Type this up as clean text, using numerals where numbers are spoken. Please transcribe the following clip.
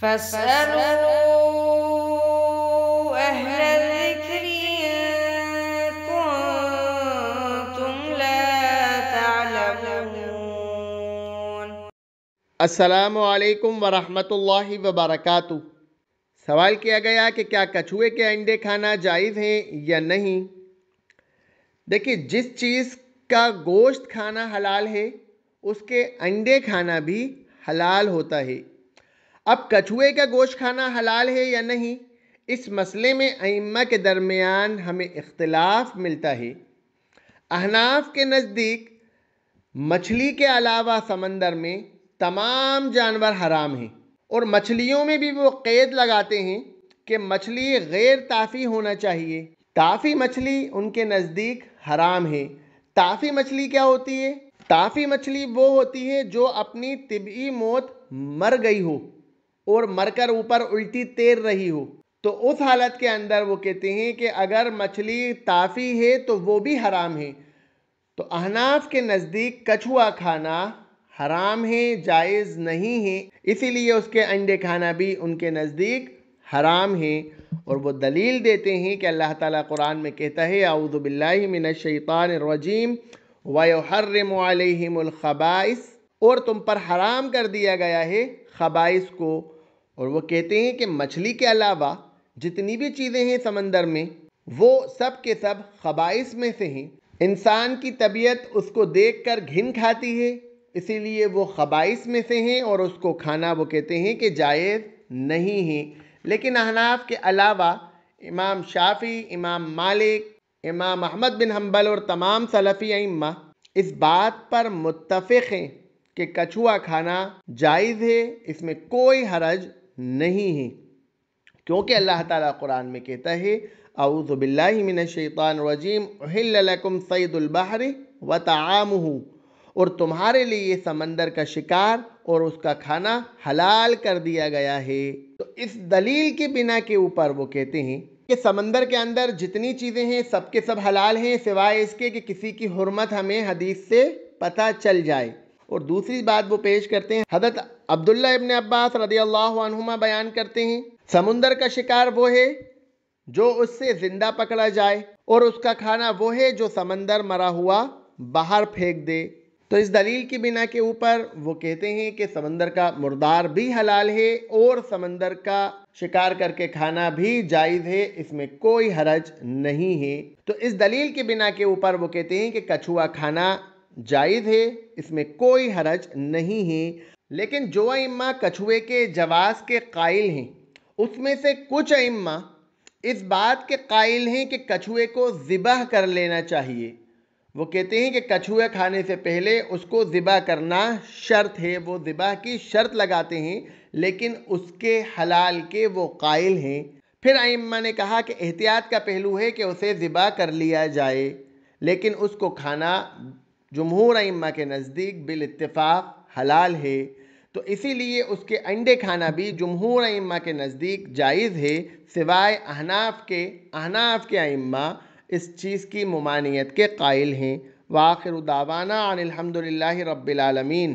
فاسألوا أهل الذكر إن كنتم لا تعلمون۔ السلام علیکم ورحمۃ اللہ وبرکاتہ۔ سوال کیا گیا کہ کیا کچھوے کے انڈے کھانا جائز ہیں یا نہیں؟ دیکھیے، جس چیز کا گوشت کھانا حلال ہے اس کے انڈے کھانا بھی حلال ہوتا ہے۔ اب کچھوے کا گوشت کھانا حلال ہے یا نہیں، اس مسئلے میں ائمہ کے درمیان ہمیں اختلاف ملتا ہے۔ احناف کے نزدیک مچھلی کے علاوہ سمندر میں تمام جانور حرام ہیں، اور مچھلیوں میں بھی وہ قید لگاتے ہیں کہ مچھلی غیر طافی ہونا چاہیے۔ طافی مچھلی ان کے نزدیک حرام ہے۔ طافی مچھلی کیا ہوتی ہے؟ طافی مچھلی وہ ہوتی ہے جو اپنی طبعی موت مر گئی ہو اور مر کر اوپر الٹی تیر رہی ہو، تو اس حالت کے اندر وہ کہتے ہیں کہ اگر مچھلی طافی ہے تو وہ بھی حرام ہے۔ تو احناف کے نزدیک کچھوا کھانا حرام ہے، جائز نہیں ہے، اسی لیے اس کے انڈے کھانا بھی ان کے نزدیک حرام ہے۔ اور وہ دلیل دیتے ہیں کہ اللہ تعالیٰ قرآن میں کہتا ہے اعوذ باللہ من الشیطان الرجیم وَيُحَرِّمُ عَلَيْهِمُ الْخَبَائِثَ، اور تم پر حرام کر دیا گیا ہے خبائث کو۔ اور وہ کہتے ہیں کہ مچھلی کے علاوہ جتنی بھی چیزیں ہیں سمندر میں وہ سب کے سب خبائث میں سے ہیں۔ انسان کی طبیعت اس کو دیکھ کر گھن کھاتی ہے، اسی لیے وہ خبائث میں سے ہیں اور اس کو کھانا وہ کہتے ہیں کہ جائز نہیں ہے۔ لیکن احناف کے علاوہ امام شافعی، امام مالک، امام احمد بن حنبل اور تمام سلفی ائمہ اس بات پر متفق ہیں کہ کچھوا کھانا جائز ہے، اس میں کوئی حرج نہیں ہے، کیونکہ اللہ تعالیٰ قرآن میں کہتا ہے اعوذ باللہ من الشیطان الرجیم احل لکم صید البحر وطعامہ، اور تمہارے لیے سمندر کا شکار اور اس کا کھانا حلال کر دیا گیا ہے۔ تو اس دلیل کی بنا کے اوپر وہ کہتے ہیں کہ سمندر کے اندر جتنی چیزیں ہیں سب کے سب حلال ہیں، سوائے اس کے کہ کسی کی حرمت ہمیں حدیث سے پتہ چل جائے۔ اور دوسری بات وہ پیش کرتے ہیں، حضرت عبداللہ ابن عباس رضی اللہ عنہما بیان کرتے ہیں سمندر کا شکار وہ ہے جو اس سے زندہ پکڑا جائے، اور اس کا کھانا وہ ہے جو سمندر مرا ہوا باہر پھینک دے۔ تو اس دلیل کی بنا کے اوپر وہ کہتے ہیں کہ سمندر کا مردار بھی حلال ہے اور سمندر کا شکار کر کے کھانا بھی جائز ہے، اس میں کوئی حرج نہیں ہے۔ تو اس دلیل کی بنا کے اوپر وہ کہتے ہیں کہ کچھوا کھانا جائز ہے، اس میں کوئی حرج نہیں ہے۔ لیکن جو ائمہ کچھوے کے جواز کے قائل ہیں اس میں سے کچھ ائمہ اس بات کے قائل ہیں کہ کچھوے کو ذبح کر لینا چاہیے۔ وہ کہتے ہیں کہ کچھوے کھانے سے پہلے اس کو ذبح کرنا شرط ہے، وہ ذبح کی شرط لگاتے ہیں، لیکن اس کے حلال کے وہ قائل ہیں۔ پھر ائمہ نے کہا کہ احتیاط کا پہلو ہے کہ اسے ذبح کر لیا جائے، لیکن اس کو کھانا جمہور ائمہ کے نزدیک بالاتفاق حلال ہے۔ تو اسی لیے اس کے انڈے کھانا بھی جمہور ائمہ کے نزدیک جائز ہے، سوائے احناف کے ائمہ اس چیز کی ممانعت کے قائل ہیں۔ وآخر دعوانا ان الحمد للہ رب العالمین۔